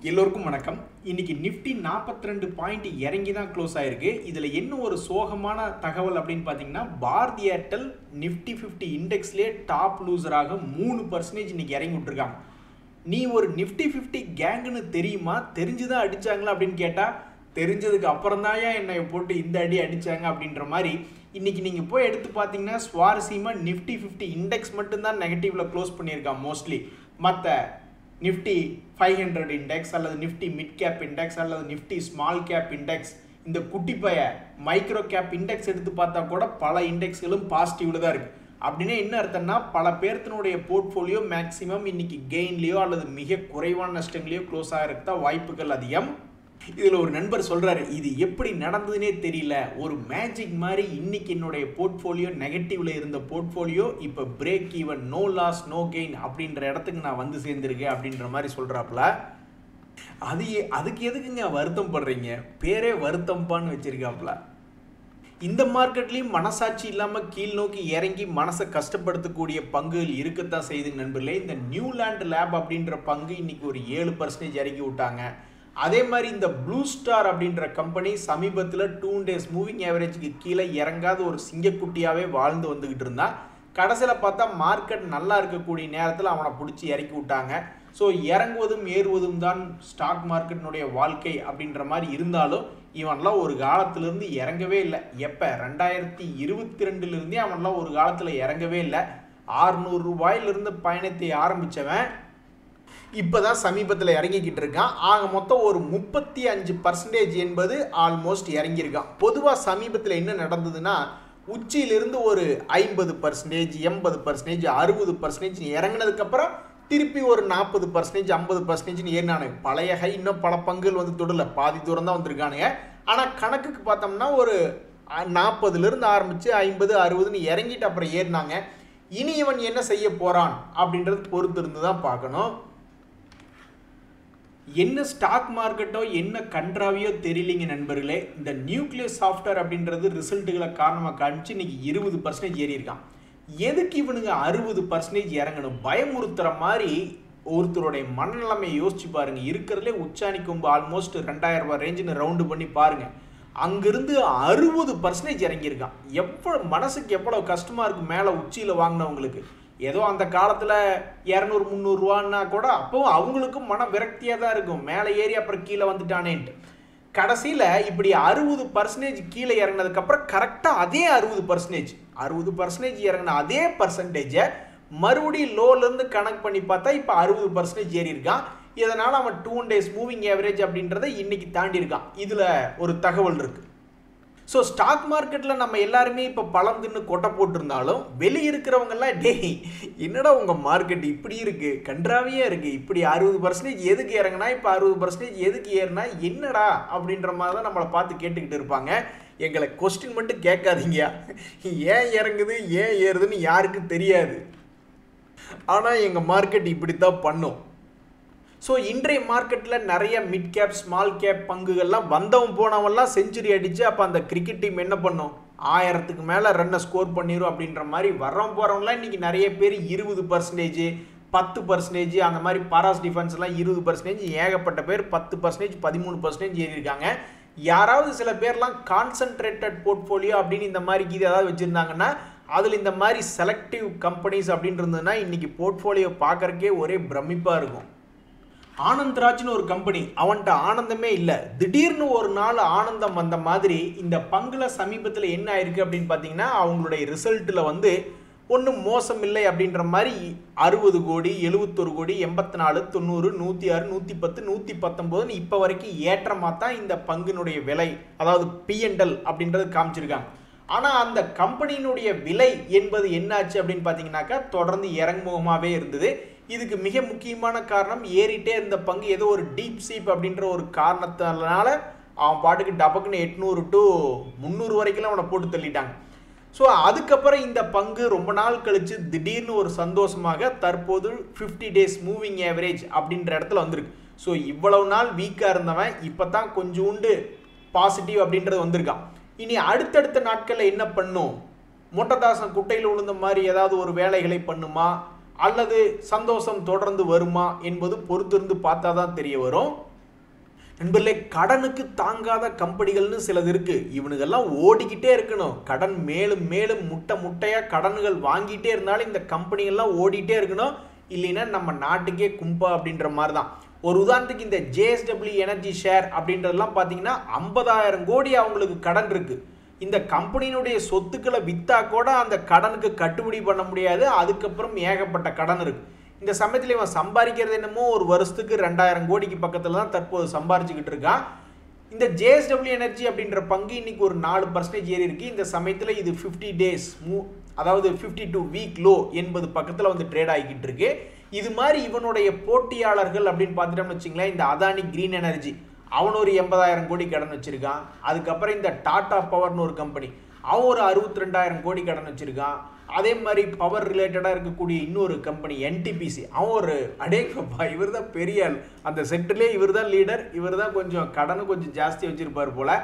எல்லோருக்கும் வணக்கம். இன்னைக்கு நிஃப்டி 42 பாயிண்ட் இறங்கி தான் க்ளோஸ் ஆயிருக்கு. இதுல என்ன ஒரு சோகமான தகவல் அப்படின்னு பார்த்தீங்கன்னா, பாரதி ஏர்டெல் நிஃப்டி 50 இண்டெக்ஸ்லேயே டாப் லூசராக 3% இன்னைக்கு இறங்கி விட்டுருக்காங்க. நீ ஒரு நிஃப்டி 50 கேங்குன்னு தெரியுமா, தெரிஞ்சுதான் அடிச்சாங்களா அப்படின்னு கேட்டால், தெரிஞ்சதுக்கு அப்புறம் தான் என்னை போட்டு இந்த அடி அடிச்சாங்க அப்படின்ற மாதிரி இன்னைக்கு நீங்க போய் எடுத்து பார்த்தீங்கன்னா சுவாரஸ்யமா நிஃப்டி 50 இண்டெக்ஸ் மட்டும்தான் நெகட்டிவ்ல க்ளோஸ் பண்ணியிருக்கான். மோஸ்ட்லி மற்ற நிஃப்டி 500 இண்டெக்ஸ் அல்லது நிஃப்டி மிட் கேப் இண்டெக்ஸ் அல்லது நிஃப்டி ஸ்மால் கேப் இண்டெக்ஸ், இந்த குட்டி பைய மைக்ரோ கேப் இண்டெக்ஸ் எடுத்து பார்த்தா கூட பல இண்டெக்ஸ்களும் பாசிட்டிவ்ல தான் இருக்கு. அப்படின்னா என்ன அர்த்தம்னா, பல பேர்த்தினுடைய போர்ட்ஃபோலியோ மேக்சிமம் இன்னைக்கு கெயின்லையோ அல்லது மிக குறைவான நஷ்டங்களையோ க்ளோஸ் ஆகிறதுக்கு தான் வாய்ப்புகள் அதிகம். இதில் ஒரு நண்பர் சொல்றாரு, இது எப்படி நடந்ததுன்னே தெரியல, ஒரு மேஜிக் மாதிரி இன்னைக்கு என்னுடைய போர்ட்ஃபோலியோ நெகட்டிவ்ல இருந்த போர்ட்ஃபோலியோ இப்போ break even, no loss no gain அப்படின்ற இடத்துக்கு நான் வந்து சேர்ந்திருக்கேன் அப்படின்ற மாதிரி சொல்றாப்புல. அதுக்கு எதுக்குங்க வருத்தம் படுறீங்க? பேரே வருத்தம்பான்னு வச்சிருக்காப்புல. இந்த மார்க்கெட்லையும் மனசாட்சி இல்லாமல் கீழ் நோக்கி இறங்கி மனசை கஷ்டப்படுத்தக்கூடிய பங்குகள் இருக்கத்தான் செய்யுது நண்பர்களே. இந்த நியூலாண்ட் லேப் அப்படின்ற பங்கு இன்னைக்கு ஒரு 7% இறக்கி விட்டாங்க. அதே மாதிரி இந்த ப்ளூ ஸ்டார் அப்படின்ற கம்பெனி சமீபத்தில் 2 days மூவிங் ஆவரேஜுக்கு கீழே இறங்காத ஒரு சிங்கக்குட்டியாகவே வாழ்ந்து வந்துக்கிட்டு இருந்தான். கடைசியில் பார்த்தா மார்க்கெட் நல்லா இருக்கக்கூடிய நேரத்தில் அவனை பிடிச்சி இறக்கி விட்டாங்க. ஸோ இறங்குவதும் ஏறுவதும் தான் ஸ்டாக் மார்க்கெட்டினுடைய வாழ்க்கை அப்படின்ற மாதிரி இருந்தாலும் இவன்லாம் ஒரு காலத்திலிருந்து இறங்கவே இல்லை. எப்போ 2022 அவன்லாம் ஒரு காலத்தில் இறங்கவே இல்லை. 600 ரூபாயிலிருந்து பயணத்தை ஆரம்பித்தவன் இப்போதான் சமீபத்தில் இறங்கிக்கிட்டு இருக்கான். ஆக மொத்தம் ஒரு 35% என்பது ஆல்மோஸ்ட் இறங்கியிருக்கான். பொதுவாக சமீபத்தில் என்ன நடந்ததுன்னா, உச்சியிலிருந்து ஒரு 50%, 80%, 60% இறங்கினதுக்கப்புறம் திருப்பி ஒரு 40%, 50% ஏறினானுங்க. பழைய ஹை இன்னும் பல பங்குகள் வந்து தொடரல, பாதி தூரம் தான் வந்திருக்கானுங்க. ஆனால் கணக்குக்கு பார்த்தோம்னா ஒரு 40லிருந்து ஆரம்பித்து 50, 60ன்னு இறங்கிட்டு அப்புறம் ஏறினாங்க. இனி இவன் என்ன செய்ய போகிறான் அப்படின்றது பொறுத்து இருந்து தான் பார்க்கணும். என்ன ஸ்டாக் மார்க்கெட்டோ என்ன கன்றாவியோ தெரியலிங்க நண்பர்களே. இந்த நியூக்ளியஸ் சாஃப்ட்வேர் அப்படின்றது ரிசல்ட்டுகளை காரணமாக காமிச்சு இன்னைக்கு 20% ஏறி இருக்கான். எதுக்கு இவனுங்க 60% இறங்கணும்? பயமுறுத்துற மாதிரி ஒருத்தருடைய மனநிலைமையை யோசிச்சு பாருங்க. இருக்கிறதுலே உச்சாணி கொம்பு ஆல்மோஸ்ட் 2000 ரூபாய் ரேஞ்சுன்னு ரவுண்டு பண்ணி பாருங்க. அங்கிருந்து 60% இறங்கியிருக்கான். எவ்வளோ மனசுக்கு எவ்வளோ கஷ்டமா இருக்கு மேலே உச்சியில் வாங்கினவங்களுக்கு. ஏதோ அந்த காலத்தில் 200, 300 ரூபான்னா கூட அப்பவும் அவங்களுக்கும் மன விரக்தியாக தான் இருக்கும், மேலே ஏறி அப்புறம் கீழே வந்துட்டானேன்ட்டு. கடைசியில் இப்படி 60% கீழே இறங்கினதுக்கப்புறம் கரெக்டாக அதே 60% இறங்கின அதே பர்சன்டேஜை மறுபடியும் லோலேருந்து கணக்கு பண்ணி பார்த்தா இப்போ 60% ஏறி இருக்கான். இதனால் அவன் 2 days மூவிங் ஆவரேஜ் அப்படின்றத இன்னைக்கு தாண்டி இருக்கான். இதில் ஒரு தகவல் இருக்குது. ஸோ ஸ்டாக் மார்க்கெட்டில் நம்ம எல்லாருமே இப்போ பழம் தின்னு கொட்டை போட்டிருந்தாலும் வெளியே இருக்கிறவங்கெல்லாம், டேய் என்னடா உங்கள் மார்க்கெட் இப்படி இருக்குது, கன்றாவியே இருக்குது, இப்படி 60% எதுக்கு இறங்கினா, இப்போ 60% எதுக்கு ஏறினா என்னடா அப்படின்ற மாதிரி தான் நம்மளை பார்த்து கேட்டுக்கிட்டு இருப்பாங்க. எங்களை கொஸ்டின் மட்டும் கேட்காதீங்க. ஏன் இறங்குது ஏன் ஏறுதுன்னு யாருக்கும் தெரியாது. ஆனால் எங்கள் மார்க்கெட் இப்படி தான் பண்ணும். ஸோ இன்றைய மார்க்கெட்டில் நிறைய மிட் கேப் ஸ்மால் கேப் பங்குகள்லாம் வந்தவன் போனவன்லாம் செஞ்சுரி அடித்து அப்போ அந்த கிரிக்கெட் டீம் என்ன பண்ணும், 1000க்கு மேலே ரன்னை ஸ்கோர் பண்ணிடும் அப்படின்ற மாதிரி வர்றவன் போகிறவங்களாம் இன்றைக்கி நிறைய பேர் 20%, 10% அந்த மாதிரி பாராஸ் டிஃபென்ஸ்லாம் 20%, ஏகப்பட்ட பேர் 10%, 13% ஏறியிருக்காங்க. யாராவது சில பேர்லாம் கான்சன்ட்ரேட்டட் போர்ட்ஃபோலியோ அப்படின்னு இந்த மாதிரி இது ஏதாவது வச்சுருந்தாங்கன்னா அதில் இந்த மாதிரி செலக்டிவ் கம்பெனிஸ் அப்படின்னு இருந்ததுன்னா இன்றைக்கி போர்ட்ஃபோலியோ பார்க்குறக்கே ஒரே பிரமிப்பாக இருக்கும். ஆனந்த்ராஜ்னு ஒரு கம்பெனி, அவன்கிட்ட ஆனந்தமே இல்லை, திடீர்னு ஒரு நாள் ஆனந்தம் வந்த மாதிரி இந்த பங்குல சமீபத்தில் என்ன ஆயிருக்கு அப்படின்னு பார்த்தீங்கன்னா, அவங்களுடைய ரிசல்ட்டில் வந்து ஒன்றும் மோசம் இல்லை அப்படின்ற மாதிரி 60 கோடி, 71 கோடி, 84, 90, 106, 110, 119 இப்போ வரைக்கும் ஏற்றமாக தான் இந்த பங்கினுடைய விலை, அதாவது P&L அப்படின்றது காமிச்சிருக்காங்க. ஆனால் அந்த கம்பெனியினுடைய விலை என்பது என்னாச்சு அப்படின்னு பார்த்தீங்கன்னாக்கா தொடர்ந்து இறங்குமுகமாகவே இருந்தது. இதுக்கு மிக முக்கியமான காரணம், ஏறிட்டே இருந்த பங்கு ஏதோ ஒரு டீப் சீப் அப்படின்ற ஒரு காரணத்தினால அவன் பாட்டுக்கு டபக்குன்னு 800 to 300 வரைக்கும் அவனை போட்டு தள்ளிட்டாங்க. ஸோ அதுக்கப்புறம் இந்த பங்கு ரொம்ப நாள் கழித்து திடீர்னு ஒரு சந்தோஷமாக தற்போது 50 days மூவிங் ஆவரேஜ் அப்படின்ற இடத்துல வந்திருக்கு. ஸோ இவ்வளவு நாள் வீக்காக இருந்தவன் இப்போ தான் கொஞ்சோண்டு பாசிட்டிவ் அப்படின்றது வந்திருக்கான். இனி அடுத்தடுத்த நாட்களில் என்ன பண்ணும், மொட்டதாசன் குட்டையில் விழுந்த மாதிரி ஏதாவது ஒரு வேலைகளை பண்ணுமா அல்லது சந்தோஷம் தொடர்ந்து வருமா என்பது பொறுத்திருந்து பார்த்தா தான் தெரிய வரும். நண்பர்களே, கடனுக்கு தாங்காத கம்பெனிகள்னு சிலது இருக்கு. இவனுங்கெல்லாம் ஓடிக்கிட்டே இருக்கணும். கடன் மேலும் மேலும் முட்டையா கடன்கள் வாங்கிட்டே இருந்தாலும் இந்த கம்பெனிகள்லாம் ஓடிட்டே இருக்கணும். இல்லைன்னா நம்ம நாட்டுக்கே கும்பா அப்படின்ற மாதிரி தான். ஒரு உதாரணத்துக்கு இந்த JSW எனர்ஜி ஷேர் அப்படின்றதெல்லாம் பார்த்தீங்கன்னா 50,000 கோடி அவங்களுக்கு கடன் இருக்கு. இந்த கம்பெனியினுடைய சொத்துக்களை விற்றா கூட அந்த கடனுக்கு கட்டுப்படி பண்ண முடியாது. அதுக்கப்புறம் ஏகப்பட்ட கடன் இருக்கு. இந்த சமயத்தில் இவன் சம்பாதிக்கிறது என்னமோ ஒரு வருஷத்துக்கு 2,000 கோடிக்கு பக்கத்தில் தான் தற்போது சம்பாரிச்சுக்கிட்டு இருக்கான். இந்த JSW எனர்ஜி அப்படின்ற பங்கு இன்னைக்கு ஒரு 4% ஏறி இருக்கு. இந்த சமயத்தில் இது 50 டேஸ் அதாவது 52 வீக் லோ 80 பக்கத்தில் வந்து ட்ரேட் ஆகிக்கிட்டு இருக்கு. இது மாதிரி இவனுடைய போட்டியாளர்கள் அப்படின்னு பார்த்துட்டோம்னு வச்சுங்களேன், இந்த அதானி கிரீன் எனர்ஜி அவன் ஒரு 80,000 கோடி கடன் வச்சிருக்கான். அதுக்கப்புறம் இந்த டாடா பவர்னு ஒரு கம்பெனி அவன் ஒரு 62,000 கோடி கடன் வச்சிருக்கான். அதே மாதிரி பவர் ரிலேட்டடாக இருக்கக்கூடிய இன்னொரு கம்பெனி NTPC அவன் ஒரு அடேங்கப்பா இவர் தான் பெரிய ஆள், அந்த செக்டர்லேயே இவர் தான் லீடர். இவர் தான் கொஞ்சம் கடனு கொஞ்சம் ஜாஸ்தி வச்சிருப்பார் போல.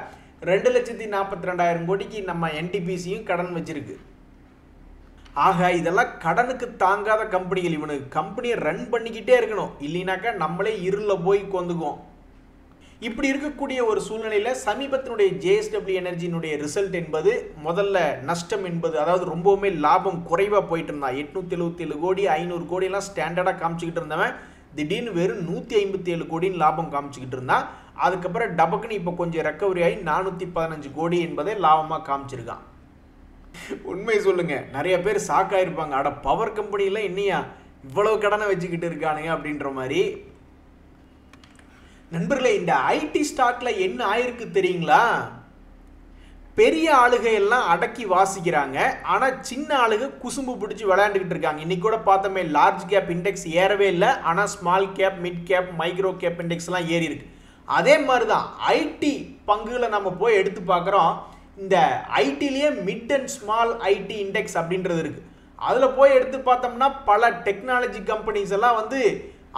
2,42,000 கோடிக்கு நம்ம NTPCயும் கடன் வச்சிருக்கு. ஆக இதெல்லாம் கடனுக்கு தாங்காத கம்பெனிகள். இவனுக்கு கம்பெனியை ரன் பண்ணிக்கிட்டே இருக்கணும், இல்லைனாக்கா நம்மளே இருளில் போய் கொந்துக்குவோம். இப்படி இருக்கக்கூடிய ஒரு சூழ்நிலையில் சமீபத்தினுடைய JSW எனர்ஜியினுடைய ரிசல்ட் என்பது முதல்ல நஷ்டம் என்பது, அதாவது ரொம்பவுமே லாபம் குறைவாக போயிட்டு இருந்தான். 877 கோடி 500 கோடியெல்லாம் ஸ்டாண்டர்டாக காமிச்சிக்கிட்டு இருந்தவன் திடீர்னு வெறும் 157 கோடின்னு லாபம் காமிச்சிக்கிட்டு இருந்தான். அதுக்கப்புறம் டபக்குன்னு இப்போ கொஞ்சம் ரெக்கவரி ஆகி 415 கோடி என்பதை லாபமாக காமிச்சிருக்கான். உண்மை சொல்லுங்க, நிறைய பேர் சாக்காயிருப்பாங்க. அட பவர் கம்பெனியில என்னையா இவ்வளவு கடனை வச்சுக்கிட்டு இருக்கானுங்க அப்படின்ற மாதிரி. நண்பர்களே, இந்த ஐடி ஸ்டாக்ல என்ன ஆயிருக்கு தெரியுங்களா? பெரிய ஆளுகை எல்லாம் அடக்கி வாசிக்கிறாங்க, ஆனா சின்ன ஆளுக குசும்பு பிடிச்சி விளையாண்டுக்கிட்டு இருக்காங்க. இன்னைக்கு கூட பார்த்தோமே லார்ஜ் கேப் இண்டெக்ஸ் ஏறவே இல்லை, ஆனா small cap mid cap micro gap index எல்லாம் ஏறி இருக்கு. அதே மாதிரிதான் ஐடி பங்குகளை நம்ம போய் எடுத்து பார்க்குறோம். இந்த ஐடிலேயே mid and small IT index அப்படின்றது இருக்கு. அதில் போய் எடுத்து பார்த்தோம்னா பல டெக்னாலஜி கம்பெனிஸ் எல்லாம் வந்து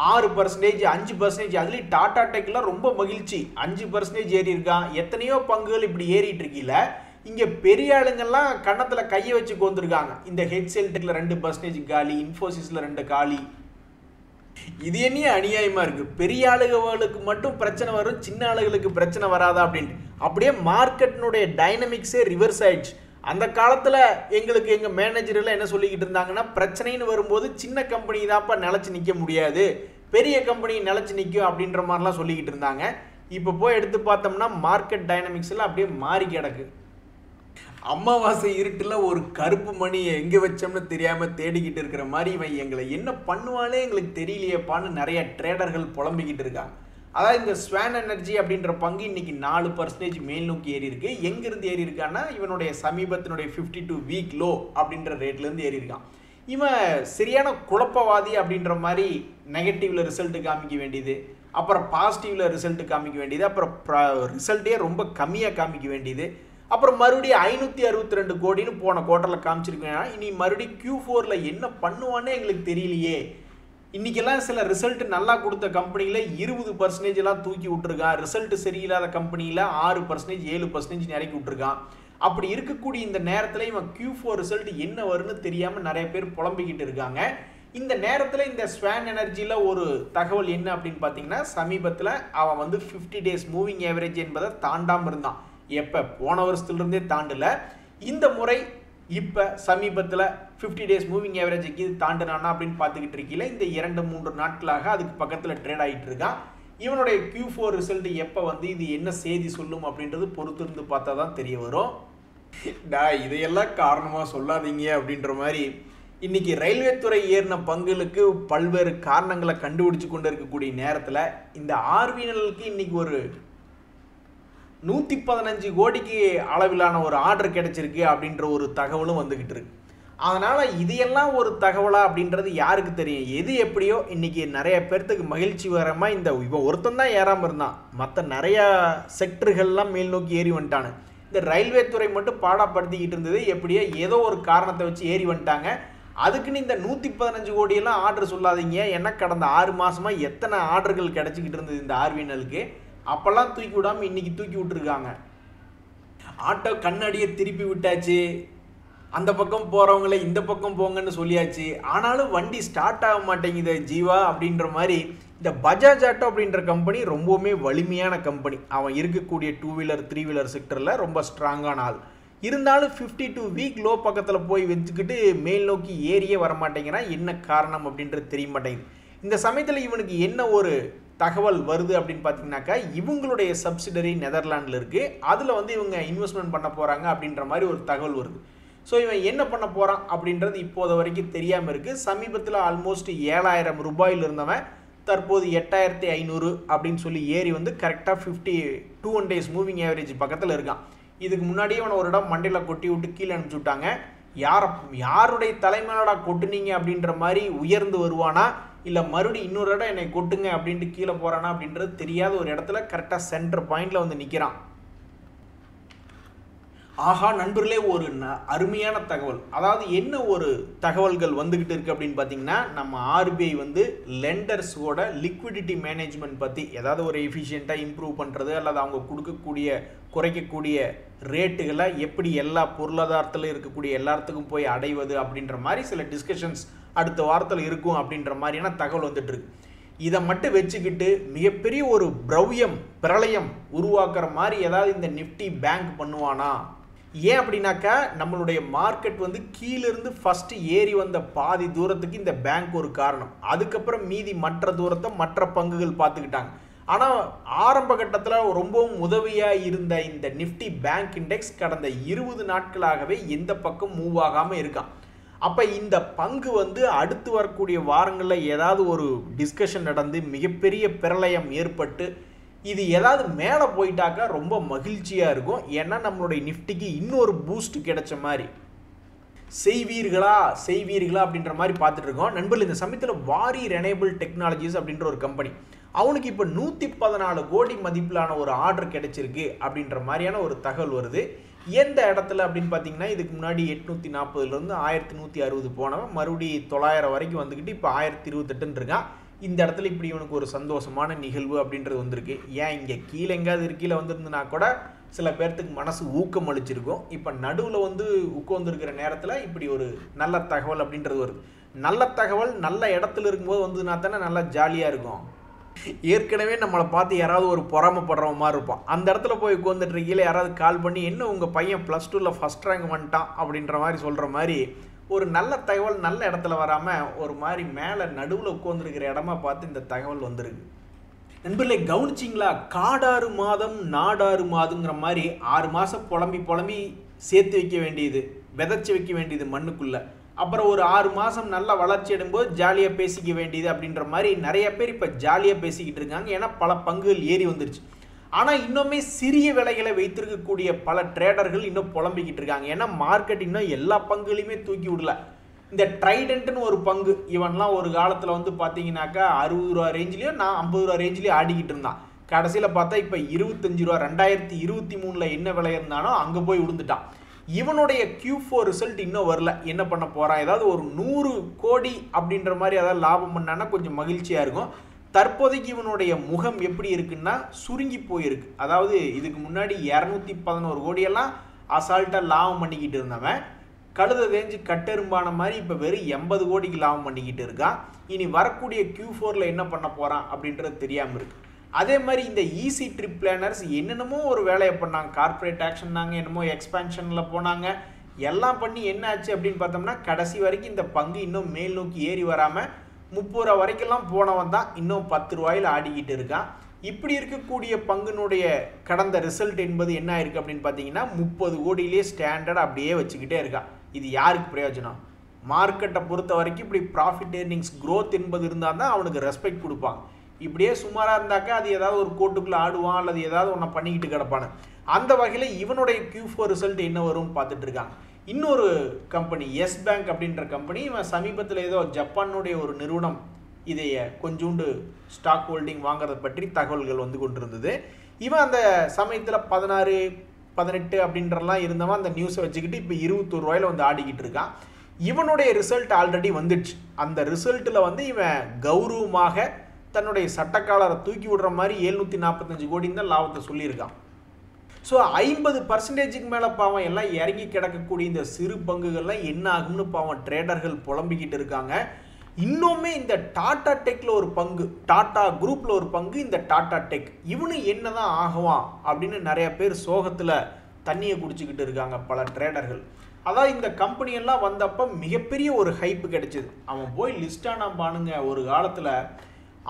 6%, 5%, அதுலேயும் டாடா டெக்லாம் ரொம்ப மகிழ்ச்சி 5% ஏறி இருக்கான். எத்தனையோ பங்குகள் இப்படி ஏறிட்டு இருக்கீல. இங்கே பெரிய ஆளுங்கள்லாம் கன்னத்தில் கையை வச்சு கொண்டிருக்காங்க. இந்த ஹெச்எல் டெக்ல 2% காலி, இன்ஃபோசிஸில் 2 காலி. இது என்ன அநியாயமா இருக்கு? பெரிய ஆளுகளுக்கு மட்டும் பிரச்சனை வரும், சின்ன ஆளுகளுக்கு பிரச்சனை வராதா அப்படின்ட்டு. அப்படியே மார்க்கெட்டினுடைய டைனமிக்ஸே ரிவர்ஸ் ஆயிடுச்சு. அந்த காலத்தில் எங்களுக்கு எங்கள் மேனேஜர் எல்லாம் என்ன சொல்லிக்கிட்டு இருந்தாங்கன்னா, பிரச்சனைன்னு வரும்போது சின்ன கம்பெனி தான்ப்பா நிலச்சி நிற்க முடியாது, பெரிய கம்பெனி நிலச்சி நிற்கும் அப்படின்ற மாதிரிலாம் சொல்லிக்கிட்டு இருந்தாங்க. இப்போ போய் எடுத்து பார்த்தோம்னா மார்க்கெட் டைனமிக்ஸ் எல்லாம் அப்படியே மாறி கிடக்கு. அமாவாசை இருட்டில் ஒரு கருப்பு மணி எங்கே வச்சோம்னு தெரியாமல் தேடிக்கிட்டு இருக்கிற மாதிரி இவன் எங்களை என்ன பண்ணுவானே எங்களுக்கு தெரியலையேப்பான்னு நிறைய ட்ரேடர்கள் புலம்பிக்கிட்டு இருக்காங்க. அதாவது இந்த ஸ்வான் எனர்ஜி அப்படின்ற பங்கு இன்னைக்கு 4% மேல் நோக்கி ஏறி இருக்கு. எங்கிருந்து ஏறி இருக்கான்னா இவனுடைய சமீபத்தினுடைய 52 வீக் லோ அப்படின்ற ரேட்லேருந்து ஏறி இருக்கான். இவன் சரியான குழப்பவாதி அப்படின்ற மாதிரி நெகட்டிவ்ல ரிசல்ட் காமிக்க வேண்டியது, அப்புறம் பாசிட்டிவ்ல ரிசல்ட் காமிக்க வேண்டியது, அப்புறம் ரிசல்ட்டே ரொம்ப கம்மியாக காமிக்க வேண்டியது, அப்புறம் மறுபடியும் 562 கோடின்னு போன குவார்ட்டரில் காமிச்சிருக்கேன். இனி மறுபடியும் Q4ல என்ன பண்ணுவானே எங்களுக்கு தெரியலையே. இன்னைக்கெல்லாம் சில ரிசல்ட் நல்லா கொடுத்த கம்பெனியில் 20% எல்லாம் தூக்கி விட்டுருக்கான். ரிசல்ட் சரியில்லாத கம்பெனியில் 6%, 7% இறக்கி விட்டுருக்கான். அப்படி இருக்கக்கூடிய இந்த நேரத்தில் இவன் Q4 ரிசல்ட் என்ன வரும்னு தெரியாமல் நிறைய பேர் புலம்பிக்கிட்டு இருக்காங்க. இந்த நேரத்தில் இந்த ஸ்வான் எனர்ஜியில் ஒரு தகவல் என்ன அப்படின்னு பார்த்தீங்கன்னா, சமீபத்தில் அவன் வந்து 50 டேஸ் மூவிங் ஆவரேஜ் என்பதை தாண்டாமல் இருந்தான். எப்போ போன வருஷத்துலேருந்தே தாண்டல. இந்த முறை இப்போ சமீபத்தில் 50 டேஸ் மூவிங் ஆவரேஜுக்கு இது தாண்டினானா அப்படின்னு பார்த்துக்கிட்டு இருக்கீங்கள. இந்த 2-3 நாட்களாக அதுக்கு பக்கத்தில் ட்ரேட் ஆகிட்டு இருக்கான். இவனுடைய Q4 ரிசல்ட் எப்போ வந்து இது என்ன செய்தி சொல்லும் அப்படின்றது பொறுத்திருந்து பார்த்தா தான் தெரிய வரும். இதையெல்லாம் காரணமாக சொல்லாதீங்க அப்படின்ற மாதிரி இன்னைக்கு ரயில்வே துறை ஏறின பங்குகளுக்கு பல்வேறு காரணங்களை கண்டுபிடிச்சு கொண்டு இருக்கக்கூடிய நேரத்தில் இந்த ஆர்வினலுக்கு இன்னைக்கு ஒரு 115 கோடிக்கு அளவிலான ஒரு ஆர்டர் கிடைச்சிருக்கு அப்படின்ற ஒரு தகவலும் வந்துகிட்டு இருக்கு. அதனால இதையெல்லாம் ஒரு தகவலா அப்படின்றது யாருக்கு தெரியும்? எது எப்படியோ இன்னைக்கு நிறைய பேர்த்துக்கு மகிழ்ச்சி வரமா இந்த இவன் ஒருத்தன் தான் ஏறாமல் இருந்தான், மற்ற நிறைய செக்டர்கள்லாம் மேல் நோக்கி ஏறி வந்துட்டானு. இந்த ரயில்வே துறை மட்டும் பாடாப்படுத்திக்கிட்டு இருந்தது, எப்படியோ ஏதோ ஒரு காரணத்தை வச்சு ஏறி வந்துட்டாங்க. அதுக்குன்னு இந்த 115 கோடியெல்லாம் ஆர்டர் சொல்லாதீங்க. ஏன்னா கடந்த 6 மாசமா எத்தனை ஆர்டர்கள் கிடைச்சிக்கிட்டு இருந்தது இந்த ஆர்வினலுக்கு. அப்பெல்லாம் தூக்கி விடாம இன்னைக்கு தூக்கி விட்டுருக்காங்க. ஆட்டோ கண்ணாடியை திருப்பி விட்டாச்சு, அந்த பக்கம் போறவங்களை இந்த பக்கம் போங்கன்னு சொல்லியாச்சு. ஆனாலும் வண்டி ஸ்டார்ட் ஆக மாட்டேங்குது ஜீவா அப்படின்ற மாதிரி இந்த பஜாஜ் ஆட்டோ அப்படின்ற கம்பெனி ரொம்பவுமே வலிமையான கம்பெனி. அவன் இருக்கக்கூடிய 2 வீலர் 3 வீலர் செக்டரில் ரொம்ப ஸ்ட்ராங்கான ஆள். இருந்தாலும் 52 வீக் லோ பக்கத்தில் போய் வச்சுக்கிட்டு மேல் நோக்கி ஏறியே வரமாட்டேங்கிறான். என்ன காரணம் அப்படின்றது தெரிய மாட்டேங்குது. இந்த சமயத்தில் இவனுக்கு என்ன ஒரு தகவல் வருது அப்படின்னு பார்த்தீங்கன்னாக்கா, இவங்களுடைய சப்சிடரி நெதர்லாண்டில் இருக்குது. அதில் வந்து இவங்க இன்வெஸ்ட்மெண்ட் பண்ண போகிறாங்க அப்படின்ற மாதிரி ஒரு தகவல் வருது. ஸோ இவன் என்ன பண்ண போகிறான் அப்படின்றது இப்போது வரைக்கும் தெரியாமல் இருக்குது. சமீபத்தில் ஆல்மோஸ்ட் 7,000 ரூபாயில் இருந்தவன் தற்போது 8,500 அப்படின்னு சொல்லி ஏறி வந்து கரெக்டாக 51 days மூவிங் ஆவரேஜ் பக்கத்தில் இருக்கான். இதுக்கு முன்னாடியே அவனை ஒரு இடம் மண்டையில் கொட்டி விட்டு கீழே அனுப்பிச்சி விட்டாங்க. யாருடைய தலைமையிலடா கொட்டுனீங்க அப்படின்ற மாதிரி உயர்ந்து வருவானா, இல்லை மறுபடியும் இன்னொரு இடம் என்னை கொட்டுங்க அப்படின்ட்டு கீழே போகிறானா அப்படின்றது தெரியாத ஒரு இடத்துல கரெக்டாக சென்டர் பாயிண்டில் வந்து நிற்கிறான். ஆஹா நண்பர்களே, ஒரு அருமையான தகவல். அதாவது என்ன ஒரு தகவல்கள் வந்துக்கிட்டு இருக்குது அப்படின்னு பார்த்தீங்கன்னா, நம்ம ஆர்பிஐ வந்து லெண்டர்ஸோட லிக்விடிட்டி மேனேஜ்மெண்ட் பற்றி, ஏதாவது ஒரு எஃபிஷியண்ட்டாக இம்ப்ரூவ் பண்ணுறது அல்லது அவங்க கொடுக்கக்கூடிய குறைக்கக்கூடிய ரேட்டுகளை எப்படி எல்லா பொருளாதாரத்தில் இருக்கக்கூடிய எல்லாத்துக்கும் போய் அடைவது அப்படின்ற மாதிரி சில டிஸ்கஷன்ஸ் அடுத்த வாரத்தில் இருக்கும் அப்படின்ற மாதிரியான தகவல் வந்துட்டு இருக்கு. இதை மட்டும் வச்சுக்கிட்டு மிகப்பெரிய ஒரு பிரளயம் உருவாக்குற மாதிரி ஏதாவது இந்த நிஃப்டி பேங்க் பண்ணுவானா? ஏன் அப்படின்னாக்கா, நம்மளுடைய மார்க்கெட் வந்து கீழிருந்து ஃபஸ்ட்டு ஏறி வந்த பாதி தூரத்துக்கு இந்த பேங்க் ஒரு காரணம். அதுக்கப்புறம் மீதி மற்ற தூரத்தை மற்ற பங்குகள் பார்த்துக்கிட்டாங்க. ஆனால் ஆரம்ப கட்டத்தில் ரொம்பவும் உதவியாக இருந்த இந்த நிஃப்டி பேங்க் இண்டெக்ஸ் கடந்த 20 நாட்களாகவே எந்த பக்கம் மூவ் ஆகாமல் இருக்கான். அப்போ இந்த பங்கு வந்து அடுத்து வரக்கூடிய வாரங்களில் ஏதாவது ஒரு டிஸ்கஷன் நடந்து மிகப்பெரிய பிரளயம் ஏற்பட்டு இது ஏதாவது மேலே போயிட்டாக்கா ரொம்ப மகிழ்ச்சியாக இருக்கும். ஏன்னா நம்மளுடைய நிஃப்டிக்கு இன்னொரு பூஸ்ட் கிடைச்ச மாதிரி. செய்வீர்களா அப்படின்ற மாதிரி பார்த்துட்டு இருக்கோம். நண்பர்கள், இந்த சமயத்தில் வாரி ரெனேபிள் டெக்னாலஜிஸ் அப்படின்ற ஒரு கம்பெனி, அவனுக்கு இப்போ 114 கோடி மதிப்பிலான ஒரு ஆர்டர் கிடைச்சிருக்கு அப்படின்ற மாதிரியான ஒரு தகவல் வருது. எந்த இடத்துல அப்படின்னு பார்த்தீங்கன்னா, இதுக்கு முன்னாடி 840லேருந்து 1160 போனவன் மறுபடியும் 900 வரைக்கும் வந்துக்கிட்டு இப்போ 1028 இருக்கான். இந்த இடத்துல இப்படி இவனுக்கு ஒரு சந்தோஷமான நிகழ்வு அப்படின்றது வந்திருக்கு. ஏன் இங்கே கீழே எங்கேயாவது கீழே வந்துருந்துன்னா கூட சில பேர்த்துக்கு மனசு ஊக்கம் அளிச்சிருக்கும். இப்போ நடுவில் வந்து உட்காந்துருக்கிற நேரத்தில் இப்படி ஒரு நல்ல தகவல் அப்படின்றது வருது. நல்ல தகவல் நல்ல இடத்துல இருக்கும்போது வந்ததுன்னா தானே நல்லா ஜாலியாக இருக்கும். ஏற்கனவே நம்மளை பார்த்து யாராவது ஒரு பொறாமப்படுற மாதிரி இருப்பான். அந்த இடத்துல போய் உட்காந்துட்டு இருக்கீங்களே யாராவது கால் பண்ணி, என்ன உங்கள் பையன் +2ல் ஃபஸ்ட் ரேங்க் வந்துட்டான் அப்படின்ற மாதிரி சொல்கிற மாதிரி ஒரு நல்ல தகவல் நல்ல இடத்துல வராமல் ஒரு மாதிரி மேலே நடுவில் உட்காந்துருக்கிற இடமா பார்த்து இந்த தகவல் வந்துருக்கு. நண்பர்களே, கவனிச்சிங்களா? காடாறு மாதம் நாடாறு மாதங்கிற மாதிரி 6 மாதம் புலம்பி சேர்த்து வைக்க வேண்டியது, விதைச்சி வைக்க வேண்டியது மண்ணுக்குள்ளே. அப்புறம் ஒரு 6 மாதம் நல்லா வளர்ச்சி அடையும்போது ஜாலியாக பேசிக்க வேண்டியது அப்படின்ற மாதிரி நிறைய பேர் இப்போ ஜாலியாக பேசிக்கிட்டு இருக்காங்க. ஏன்னா பல பங்குகள் ஏறி வந்துருச்சு. ஆனால் இன்னுமே சிறிய விலைகளை வைத்திருக்கக்கூடிய பல ட்ரேடர்கள் இன்னும் புலம்பிக்கிட்டு இருக்காங்க. ஏன்னா மார்க்கெட் இன்னும் எல்லா பங்குலையுமே தூக்கி விடல. இந்த ட்ரைடன்ட்னு ஒரு பங்கு, இவன்லாம் ஒரு காலத்தில் வந்து பார்த்தீங்கன்னாக்கா 60 ரூபா ரேஞ்சிலையும் நான் 50 ரூபா ரேஞ்சிலையும் ஆடிக்கிட்டு இருந்தான். கடைசியில் பார்த்தா இப்போ 25 ரூபா 2023 என்ன விலை இருந்தானோ அங்கே போய் விழுந்துட்டான். இவனுடைய Q4 ரிசல்ட் இன்னும் வரல. என்ன பண்ண போகிறான்? ஏதாவது ஒரு 100 கோடி அப்படின்ற மாதிரி ஏதாவது லாபம் பண்ணான்னா கொஞ்சம் மகிழ்ச்சியாக இருக்கும். தற்போதைக்கு இவனுடைய முகம் எப்படி இருக்குன்னா சுருங்கி போயிருக்கு. அதாவது இதுக்கு முன்னாடி 211 கோடியெல்லாம் அசால்ட்டாக லாபம் பண்ணிக்கிட்டு இருந்தவன் கழுத தேஞ்சு கட்டெரும்பான மாதிரி இப்போ வெறும் 80 கோடிக்கு லாபம் பண்ணிக்கிட்டு இருக்கான். இனி வரக்கூடிய Q4ல் என்ன பண்ண போகிறான் அப்படின்றது தெரியாமல் இருக்குது. அதே மாதிரி இந்த ஈஸி ட்ரிப் பிளானர்ஸ் என்னென்னமோ ஒரு வேலையை பண்ணாங்க. கார்பரேட் ஆக்ஷன்னாங்க, என்னமோ எக்ஸ்பேன்ஷனில் போனாங்க. எல்லாம் பண்ணி என்ன ஆச்சு அப்படின்னு பார்த்தோம்னா கடைசி வரைக்கும் இந்த பங்கு இன்னும் மேல் நோக்கி ஏறி வராமல் 30 ரூபா வரைக்கெல்லாம் போனவன் தான் இன்னும் 10 ரூபாயில் ஆடிக்கிட்டு இருக்கான். இப்படி இருக்கக்கூடிய பங்குனுடைய கடந்த ரிசல்ட் என்பது என்ன ஆயிருக்கு அப்படின்னு பார்த்தீங்கன்னா 30 கோடியிலே ஸ்டாண்டர்ட் அப்படியே வச்சுக்கிட்டே இருக்கான். இது யாருக்கு பிரயோஜனம்? மார்க்கெட்டை பொறுத்த வரைக்கும் இப்படி ப்ராஃபிட் ஏர்னிங்ஸ் க்ரோத் என்பது இருந்தால் தான் அவனுக்கு ரெஸ்பெக்ட் கொடுப்பாங்க. இப்படியே சுமாராக இருந்தாக்கா அது ஏதாவது ஒரு கோட்டுக்குள்ளே ஆடுவான் அல்லது ஏதாவது ஒன்று பண்ணிக்கிட்டு கிடப்பானு. அந்த வகையில் இவனுடைய Q4 ரிசல்ட் என்ன வரும்னு பார்த்துட்டு இருக்காங்க. இன்னொரு கம்பெனி எஸ் பேங்க் அப்படின்ற கம்பெனி, இவன் சமீபத்தில் ஏதோ ஜப்பானுடைய ஒரு நிறுவனம் இதைய கொஞ்சோண்டு ஸ்டாக் ஹோல்டிங் வாங்குறதை பற்றி தகவல்கள் வந்து கொண்டிருந்தது. இவன் அந்த சமயத்தில் 16, 18 அப்படின்றலாம் இருந்தவன் அந்த நியூஸை வச்சுக்கிட்டு இப்போ 21 ரூபாயில் வந்து ஆடிக்கிட்டு இருக்கான். இவனுடைய ரிசல்ட் ஆல்ரெடி வந்துடுச்சு. அந்த ரிசல்ட்டில் வந்து இவன் கௌரவமாக தன்னுடைய சட்டக்காலரை தூக்கி விடுற மாதிரி 745 கோடின்னு தான் லாபத்தை சொல்லியிருக்கான். ஸோ 50% மேலே பாவம் எல்லாம் இறங்கி கிடக்கக்கூடிய இந்த சிறு பங்குகள்லாம் என்ன ஆகும்னு பாவம் ட்ரேடர்கள் புலம்பிக்கிட்டு இருக்காங்க. இன்னுமே இந்த டாடா டெக்ல ஒரு பங்கு, டாடா குரூப்ல ஒரு பங்கு இந்த டாடா டெக். இவனு என்னதான் ஆகுவான் அப்படின்னு நிறைய பேர் சோகத்துல தண்ணியை குடிச்சுக்கிட்டு இருக்காங்க பல ட்ரேடர்கள். அதான் இந்த கம்பெனி எல்லாம் வந்தப்ப மிகப்பெரிய ஒரு ஹைப் கிடைச்சது. அவன் போய் லிஸ்ட் ஆனா பானுங்க ஒரு காலத்துல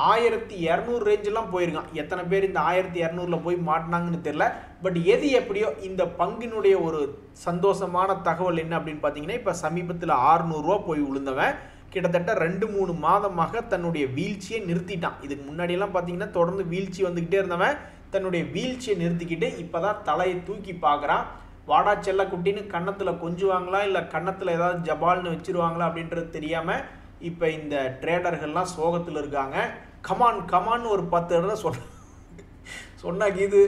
1200 ரேஞ்செல்லாம் போயிருக்கான். எத்தனை பேர் இந்த 1200ல போய் மாட்டினாங்கன்னு தெரியல. பட் எது எப்படியோ இந்த பங்கினுடைய ஒரு சந்தோஷமான தகவல் என்ன அப்படின்னு பார்த்தீங்கன்னா, இப்போ சமீபத்தில் 600 ரூபா போய் விழுந்தவன் கிட்டத்தட்ட 2-3 மாதமாக தன்னுடைய வீழ்ச்சியை நிறுத்திட்டான். இதுக்கு முன்னாடியெல்லாம் பார்த்தீங்கன்னா தொடர்ந்து வீழ்ச்சி வந்துக்கிட்டே இருந்தவன் தன்னுடைய வீழ்ச்சியை நிறுத்திக்கிட்டு இப்போ தான் தலையை தூக்கி பார்க்குறான். வாடா செல்ல குட்டின்னு கன்னத்தில் கொஞ்சுவாங்களா இல்லை கன்னத்தில் ஏதாவது ஜபால்னு வச்சிருவாங்களா அப்படின்றது தெரியாமல் இப்போ இந்த ட்ரேடர்கள்லாம் சோகத்தில் இருக்காங்க. கமான் கமான்னு ஒரு 10 தடவை சொன்னாங்க. இது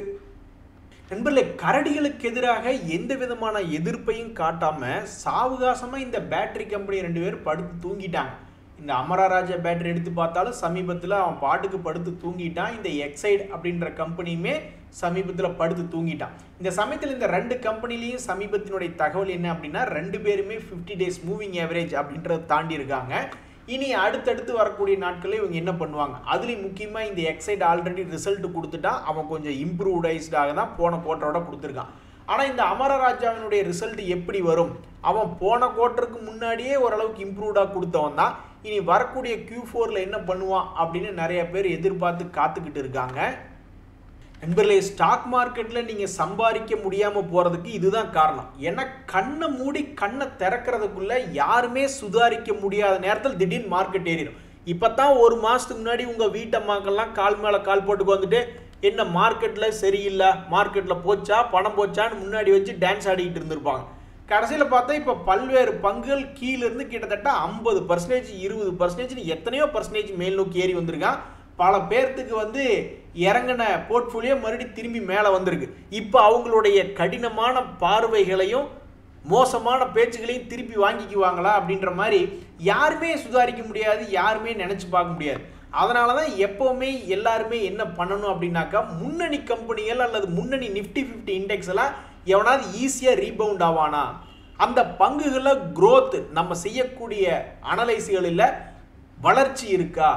நண்பர்களே, கரடிகளுக்கு எதிராக எந்த விதமான எதிர்ப்பையும் காட்டாம சாவகாசமா இந்த பேட்டரி கம்பெனி 2 பேர் படுத்து தூங்கிட்டாங்க. இந்த அமரராஜா பேட்டரி எடுத்து பார்த்தாலும் சமீபத்தில் அவன் பாட்டுக்கு படுத்து தூங்கிட்டான். இந்த எக்ஸைட் அப்படின்ற கம்பெனியுமே சமீபத்தில் படுத்து தூங்கிட்டான். இந்த சமயத்தில் இந்த 2 கம்பெனிலையும் சமீபத்தினுடைய தகவல் என்ன அப்படின்னா 2 பேருமே 50 டேஸ் மூவிங் ஆவரேஜ் அப்படின்றத தாண்டி இருக்காங்க. இனி அடுத்தடுத்து வரக்கூடிய நாட்களில் இவங்க என்ன பண்ணுவாங்க, அதுலேயும் முக்கியமாக இந்த எக்ஸைட் ஆல்ரெடி ரிசல்ட் கொடுத்துட்டான். அவன் கொஞ்சம் இம்ப்ரூவ்டைஸ்டாக தான் போன குவார்ட்டரோட கொடுத்துருக்கான். ஆனால் இந்த அமரராஜாவினுடைய ரிசல்ட் எப்படி வரும், அவன் போன குவார்ட்டருக்கு முன்னாடியே ஓரளவுக்கு இம்ப்ரூவ்டாக கொடுத்தவன் தான். இனி வரக்கூடிய Q4ல என்ன பண்ணுவான் அப்படின்னு நிறைய பேர் எதிர்பார்த்து காத்துக்கிட்டு இருக்காங்க. நண்பர்களே, ஸ்டாக் மார்க்கெட்டில் நீங்கள் சம்பாதிக்க முடியாமல் போகிறதுக்கு இதுதான் காரணம். ஏன்னா கண்ணை மூடி கண்ணை திறக்கிறதுக்குள்ளே யாருமே சுதாரிக்க முடியாத நேரத்தில் திடீர்னு மார்க்கெட் ஏறிடும். இப்போ தான் ஒரு மாதத்துக்கு முன்னாடி உங்கள் வீட்டம்மாக்கெல்லாம் கால் மேலே கால் போட்டுக்கு வந்துட்டு என்ன மார்க்கெட்டில் சரியில்லை, மார்க்கெட்டில் போச்சா பணம் போச்சான்னு முன்னாடி வச்சு டான்ஸ் ஆடிக்கிட்டு இருந்திருப்பாங்க. கடைசியில் பார்த்தா இப்போ பல்வேறு பங்குகள் கீழிருந்து கிட்டத்தட்ட 50%, 20%, எத்தனையோ பர்சன்டேஜ் மேல் நோக்கி ஏறி வந்திருக்கான். பல பேர்த்துக்கு வந்து இறங்கின போர்ட்ஃபோலியோ மறுபடியும் திரும்பி மேலே வந்திருக்கு. இப்போ அவங்களுடைய கடினமான பார்வைகளையும் மோசமான பேச்சுகளையும் திருப்பி வாங்கிக்குவாங்களா அப்படின்ற மாதிரி யாருமே சுதாரிக்க முடியாது, யாருமே நினச்சி பார்க்க முடியாது. அதனால தான் எப்போவுமே எல்லாருமே என்ன பண்ணணும் அப்படின்னாக்கா, முன்னணி கம்பெனிகள் அல்லது முன்னணி நிஃப்டி 50 இண்டெக்ஸ் எல்லாம் எவனாவது ஈஸியாக ரீபவுண்ட் ஆவானா, அந்த பங்குகளில் growth நம்ம செய்யக்கூடிய அனலைஸுகளில் வளர்ச்சி இருக்கா,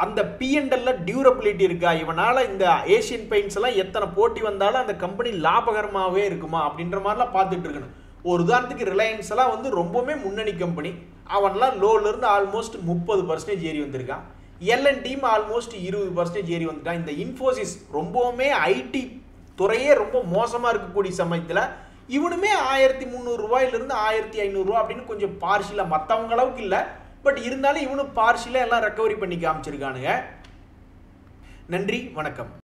அந்த P&L டியூரபிலிட்டி இருக்கா, இவனால் இந்த ஏஷியன் பெயிண்ட்ஸ் எல்லாம் எத்தனை போட்டி வந்தாலும் அந்த கம்பெனி லாபகரமாகவே இருக்குமா அப்படின்ற மாதிரிலாம் பார்த்துட்டு இருக்கணும். ஒரு உதாரணத்துக்கு ரிலையன்ஸ் எல்லாம் வந்து ரொம்பவுமே முன்னணி கம்பெனி, அவன்லாம் லோலேருந்து ஆல்மோஸ்ட் 30% ஏறி வந்திருக்கான். L&T ஆல்மோஸ்ட் 20% ஏறி வந்துட்டான். இந்த இன்ஃபோசிஸ் ரொம்பவுமே ஐடி துறையே ரொம்ப மோசமாக இருக்கக்கூடிய சமயத்தில் இவனுமே 1300 ரூபாயிலிருந்து 1500 ரூபா அப்படின்னு கொஞ்சம் பார்ஷியலாக, மற்றவங்க அளவுக்கு இல்லை, பட் இருந்தாலும் இவனு பார்ஷியலாக எல்லாம் ரெக்கவரி பண்ணி காமிச்சிருக்கானுங்க. நன்றி, வணக்கம்.